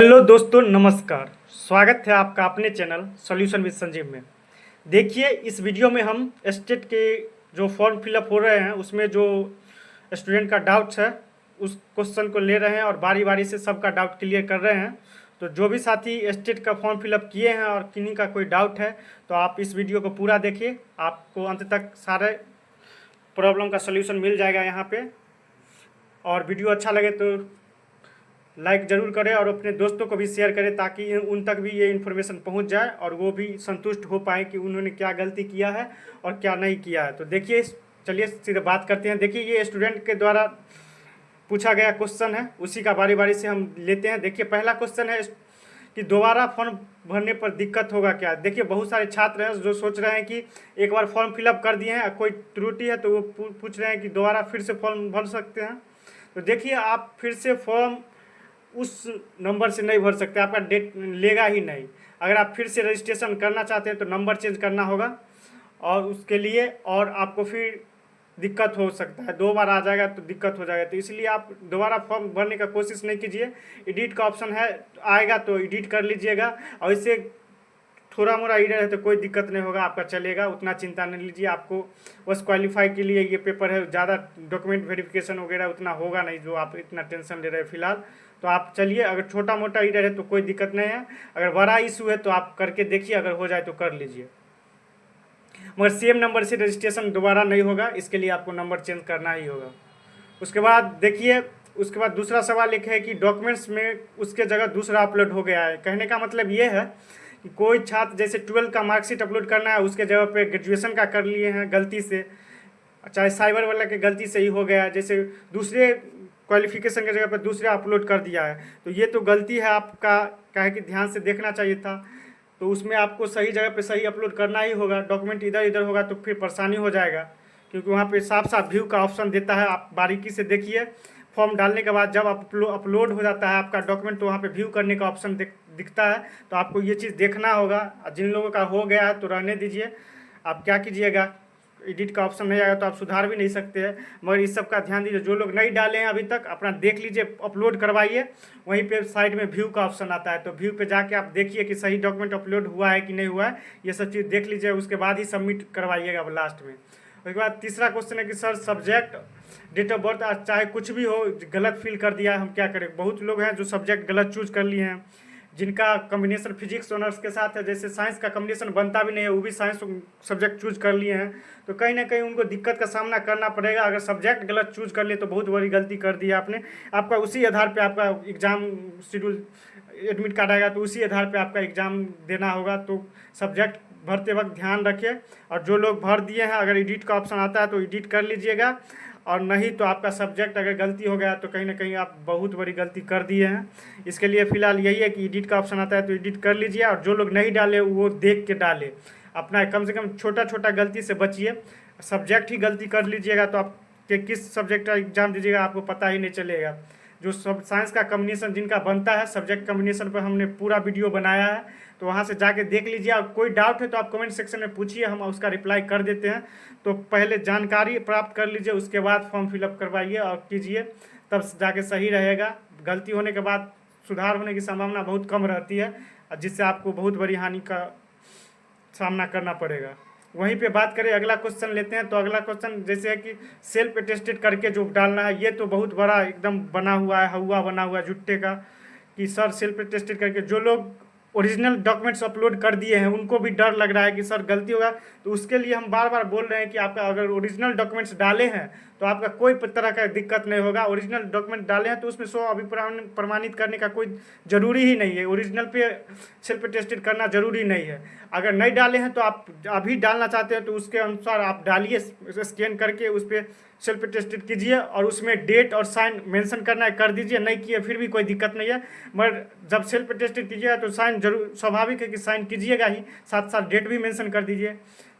Hello दोस्तों, नमस्कार। स्वागत है आपका अपने चैनल सॉल्यूशन विद संजीव में। देखिए, इस वीडियो में हम स्टेट के जो फॉर्म फिलअप हो रहे हैं उसमें जो स्टूडेंट का डाउट्स है उस क्वेश्चन को ले रहे हैं और बारी बारी से सबका डाउट क्लियर कर रहे हैं। तो जो भी साथी स्टेट का फॉर्म फिलअप किए हैं और किन्हीं का कोई डाउट है तो आप इस वीडियो को पूरा देखिए, आपको अंत तक सारे प्रॉब्लम का सल्यूशन मिल जाएगा यहाँ पे। और वीडियो अच्छा लगे तो लाइक ज़रूर करें और अपने दोस्तों को भी शेयर करें ताकि उन तक भी ये इन्फॉर्मेशन पहुंच जाए और वो भी संतुष्ट हो पाए कि उन्होंने क्या गलती किया है और क्या नहीं किया है। तो देखिए, चलिए सीधे बात करते हैं। देखिए, ये स्टूडेंट के द्वारा पूछा गया क्वेश्चन है, उसी का बारी बारी से हम लेते हैं। देखिए, पहला क्वेश्चन है कि दोबारा फॉर्म भरने पर दिक्कत होगा क्या। देखिए, बहुत सारे छात्र हैं जो सोच रहे हैं कि एक बार फॉर्म फिलअप कर दिए हैं, कोई त्रुटि है तो वो पूछ रहे हैं कि दोबारा फिर से फॉर्म भर सकते हैं। तो देखिए, आप फिर से फॉर्म उस नंबर से नहीं भर सकते, आपका डेट लेगा ही नहीं। अगर आप फिर से रजिस्ट्रेशन करना चाहते हैं तो नंबर चेंज करना होगा और उसके लिए और आपको फिर दिक्कत हो सकता है, 2 बार आ जाएगा तो दिक्कत हो जाएगा। तो इसलिए आप दोबारा फॉर्म भरने का कोशिश नहीं कीजिए। एडिट का ऑप्शन है, आएगा तो एडिट कर लीजिएगा और इससे थोड़ा मोड़ा एरर है तो कोई दिक्कत नहीं होगा, आपका चलेगा, उतना चिंता नहीं लीजिए। आपको बस क्वालिफाई के लिए ये पेपर है, ज़्यादा डॉक्यूमेंट वेरिफिकेशन वगैरह उतना होगा नहीं जो आप इतना टेंशन ले रहे हैं फिलहाल। तो आप चलिए, अगर छोटा मोटा एरर है तो कोई दिक्कत नहीं है, अगर बड़ा इशू है तो आप करके देखिए, अगर हो जाए तो कर लीजिए। मगर सेम नंबर से रजिस्ट्रेशन दोबारा नहीं होगा, इसके लिए आपको नंबर चेंज करना ही होगा। उसके बाद देखिए, उसके बाद दूसरा सवाल एक है कि डॉक्यूमेंट्स में उसके जगह दूसरा अपलोड हो गया है। कहने का मतलब ये है कि कोई छात्र जैसे 12 का मार्कशीट अपलोड करना है, उसके जगह पे ग्रेजुएशन का कर लिए हैं गलती से, चाहे साइबर वाला के गलती से ही हो गया है, जैसे दूसरे क्वालिफिकेशन की जगह पर दूसरा अपलोड कर दिया है, तो ये तो गलती है आपका, क्या है कि ध्यान से देखना चाहिए था। तो उसमें आपको सही जगह पे सही अपलोड करना ही होगा। डॉक्यूमेंट इधर इधर होगा तो फिर परेशानी हो जाएगा, क्योंकि वहाँ पे साफ साफ व्यू का ऑप्शन देता है। आप बारीकी से देखिए, फॉर्म डालने के बाद जब अपलोड हो जाता है आपका डॉक्यूमेंट तो वहाँ पे व्यू करने का ऑप्शन दिखता है। तो आपको ये चीज़ देखना होगा। जिन लोगों का हो गया है तो रहने दीजिए, आप क्या कीजिएगा, एडिट का ऑप्शन नहीं आएगा तो आप सुधार भी नहीं सकते हैं। मगर इस सब का ध्यान दीजिए, जो लोग नहीं डाले हैं अभी तक अपना देख लीजिए, अपलोड करवाइए। वहीं पे साइड में व्यू का ऑप्शन आता है, तो व्यू पे जाके आप देखिए कि सही डॉक्यूमेंट अपलोड हुआ है कि नहीं हुआ है, ये सब चीज़ देख लीजिए, उसके बाद ही सबमिट करवाइएगा लास्ट में। उसके बाद तीसरा क्वेश्चन है कि sir subject, date of birth चाहे कुछ भी हो, गलत फिल कर दिया है, हम क्या करें। बहुत लोग हैं जो सब्जेक्ट गलत चूज कर लिए हैं, जिनका कम्बिनेशन फिजिक्स ऑनर्स के साथ है, जैसे साइंस का कम्बिनेशन बनता भी नहीं है, वो भी साइंस सब्जेक्ट चूज कर लिए हैं, तो कहीं ना कहीं उनको दिक्कत का सामना करना पड़ेगा। अगर सब्जेक्ट गलत चूज कर लिए तो बहुत बड़ी गलती कर दी आपने। आपका उसी आधार पे आपका एग्ज़ाम शेड्यूल, एडमिट कार्ड आएगा तो उसी आधार पे आपका एग्ज़ाम देना होगा। तो सब्जेक्ट भरते वक्त ध्यान रखिए। और जो लोग भर दिए हैं, अगर एडिट का ऑप्शन आता है तो एडिट कर लीजिएगा, और नहीं तो आपका सब्जेक्ट अगर गलती हो गया तो कहीं ना कहीं आप बहुत बड़ी गलती कर दिए हैं। इसके लिए फ़िलहाल यही है कि एडिट का ऑप्शन आता है तो एडिट कर लीजिए, और जो लोग नहीं डाले वो देख के डाले, अपना कम से कम छोटा छोटा गलती से बचिए। सब्जेक्ट ही गलती कर लीजिएगा तो आप किस सब्जेक्ट का एग्ज़ाम दीजिएगा आपको पता ही नहीं चलेगा। जो सब साइंस का कम्बिनेशन जिनका बनता है, सब्जेक्ट कम्बिनेशन पर हमने पूरा वीडियो बनाया है, तो वहाँ से जाके देख लीजिए। और कोई डाउट है तो आप कमेंट सेक्शन में पूछिए, हम उसका रिप्लाई कर देते हैं। तो पहले जानकारी प्राप्त कर लीजिए, उसके बाद फॉर्म फिलअप करवाइए और कीजिए, तब जाके सही रहेगा। गलती होने के बाद सुधार होने की संभावना बहुत कम रहती है, जिससे आपको बहुत बड़ी हानि का सामना करना पड़ेगा। वहीं पे बात करें, अगला क्वेश्चन लेते हैं। तो अगला क्वेश्चन जैसे है कि सेल्फ अटेस्टेड करके जो डालना है, ये तो बहुत बड़ा एकदम बना हुआ है, हवा बना हुआ है जुट्टे का, कि सर सेल्फ अटेस्टेड करके जो लोग ओरिजिनल डॉक्यूमेंट्स अपलोड कर दिए हैं उनको भी डर लग रहा है कि सर गलती होगा। तो उसके लिए हम बार बार बोल रहे हैं कि आपका अगर ओरिजिनल डॉक्यूमेंट्स डाले हैं तो आपका कोई तरह का दिक्कत नहीं होगा। ओरिजिनल डॉक्यूमेंट डाले हैं तो उसमें 100 प्रमाणित करने का कोई ज़रूरी ही नहीं है, ओरिजिनल पे सेल्फ अटेस्टेड करना ज़रूरी नहीं है। अगर नहीं डाले हैं तो आप अभी डालना चाहते हैं तो उसके अनुसार आप डालिए, स्कैन करके उस पर सेल्फ अटेस्टेड कीजिए और उसमें डेट और साइन मेंशन करना है कर दीजिए। नहीं किए फिर भी कोई दिक्कत नहीं है, मगर जब सेल्फ अटेस्टेड कीजिएगा तो साइन जरूर, स्वाभाविक है कि साइन कीजिएगा ही, साथ साथ डेट भी मेंशन कर दीजिए।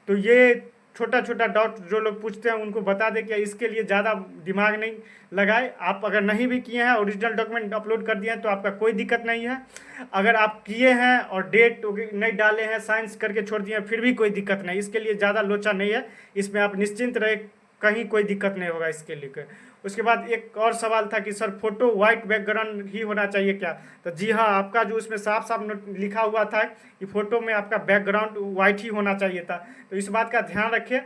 तो ये छोटा छोटा डाउट जो लोग पूछते हैं उनको बता दें कि इसके लिए ज़्यादा दिमाग नहीं लगाए। आप अगर नहीं भी किए हैं, ओरिजिनल डॉक्यूमेंट अपलोड कर दिए हैं तो आपका कोई दिक्कत नहीं है। अगर आप किए हैं और डेट नहीं डाले हैं, साइंस करके छोड़ दिए हैं, फिर भी कोई दिक्कत नहीं, इसके लिए ज़्यादा लोचा नहीं है। इसमें आप निश्चिंत रहे कहीं कोई दिक्कत नहीं होगा इसके लिए। उसके बाद एक और सवाल था कि सर फोटो वाइट बैकग्राउंड ही होना चाहिए क्या? तो जी हाँ, आपका जो उसमें साफ साफ लिखा हुआ था कि फ़ोटो में आपका बैकग्राउंड वाइट ही होना चाहिए था, तो इस बात का ध्यान रखिए।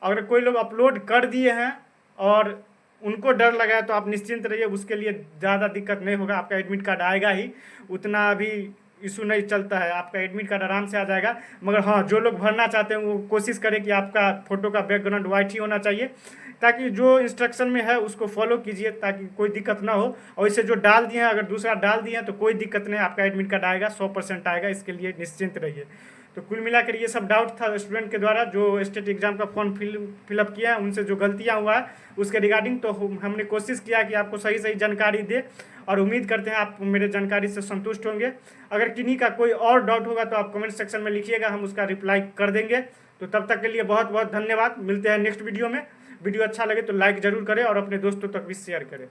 अगर कोई लोग अपलोड कर दिए हैं और उनको डर लगा है तो आप निश्चिंत रहिए, उसके लिए ज़्यादा दिक्कत नहीं होगा, आपका एडमिट कार्ड आएगा ही, उतना अभी इशू नहीं चलता है, आपका एडमिट कार्ड आराम से आ जाएगा। मगर हाँ, जो लोग भरना चाहते हैं वो कोशिश करें कि आपका फ़ोटो का बैकग्राउंड वाइट ही होना चाहिए, ताकि जो इंस्ट्रक्शन में है उसको फॉलो कीजिए ताकि कोई दिक्कत ना हो। और इसे जो डाल दिए हैं, अगर दूसरा डाल दिए हैं तो कोई दिक्कत नहीं, आपका एडमिट कार्ड आएगा, 100% आएगा, इसके लिए निश्चिंत रहिए। तो कुल मिलाकर ये सब डाउट था स्टूडेंट के द्वारा जो स्टेट एग्जाम का फॉर्म फिलअप किया है, उनसे जो गलतियाँ हुआ है उसके रिगार्डिंग। तो हमने कोशिश किया कि आपको सही सही जानकारी दे, और उम्मीद करते हैं आप मेरे जानकारी से संतुष्ट होंगे। अगर किन्हीं का कोई और डाउट होगा तो आप कमेंट सेक्शन में लिखिएगा, हम उसका रिप्लाई कर देंगे। तो तब तक के लिए बहुत बहुत धन्यवाद, मिलते हैं नेक्स्ट वीडियो में। वीडियो अच्छा लगे तो लाइक ज़रूर करें और अपने दोस्तों तक भी शेयर करें।